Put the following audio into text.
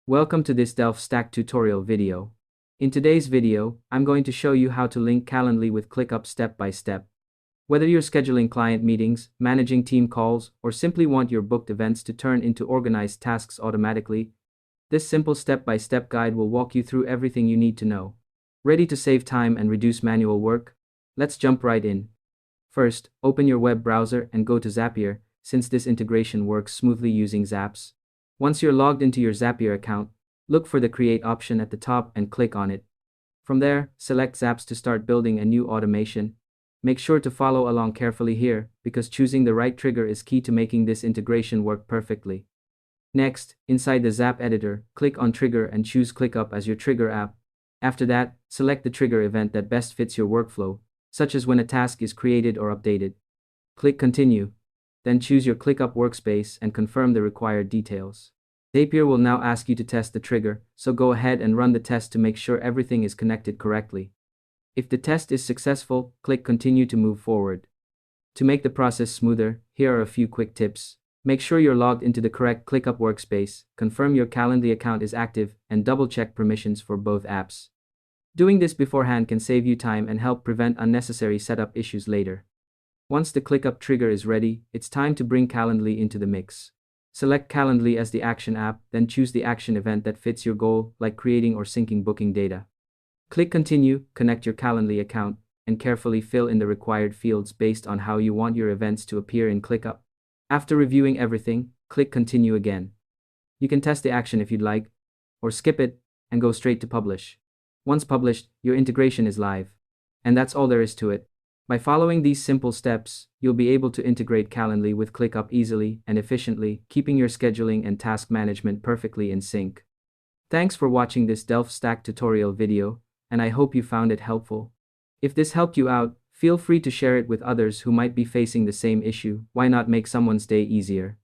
Welcome to this DelftStack tutorial video. In today's video, I'm going to show you how to link Calendly with ClickUp step by step. Whether you're scheduling client meetings, managing team calls, or simply want your booked events to turn into organized tasks automatically, this simple step-by-step guide will walk you through everything you need to know. Ready to save time and reduce manual work? Let's jump right in. First, open your web browser and go to Zapier, since this integration works smoothly using Zaps. Once you're logged into your Zapier account, look for the Create option at the top and click on it. From there, select Zaps to start building a new automation. Make sure to follow along carefully here, because choosing the right trigger is key to making this integration work perfectly. Next, inside the Zap editor, click on Trigger and choose ClickUp as your trigger app. After that, select the trigger event that best fits your workflow, such as when a task is created or updated. Click Continue. Then choose your ClickUp workspace and confirm the required details. Zapier will now ask you to test the trigger, so go ahead and run the test to make sure everything is connected correctly. If the test is successful, click Continue to move forward. To make the process smoother, here are a few quick tips. Make sure you're logged into the correct ClickUp workspace, confirm your Calendly account is active, and double-check permissions for both apps. Doing this beforehand can save you time and help prevent unnecessary setup issues later. Once the ClickUp trigger is ready, it's time to bring Calendly into the mix. Select Calendly as the action app, then choose the action event that fits your goal, like creating or syncing booking data. Click Continue, connect your Calendly account, and carefully fill in the required fields based on how you want your events to appear in ClickUp. After reviewing everything, click Continue again. You can test the action if you'd like, or skip it and go straight to Publish. Once published, your integration is live. And that's all there is to it. By following these simple steps, you'll be able to integrate Calendly with ClickUp easily and efficiently, keeping your scheduling and task management perfectly in sync. Thanks for watching this DelftStack tutorial video, and I hope you found it helpful. If this helped you out, feel free to share it with others who might be facing the same issue. Why not make someone's day easier?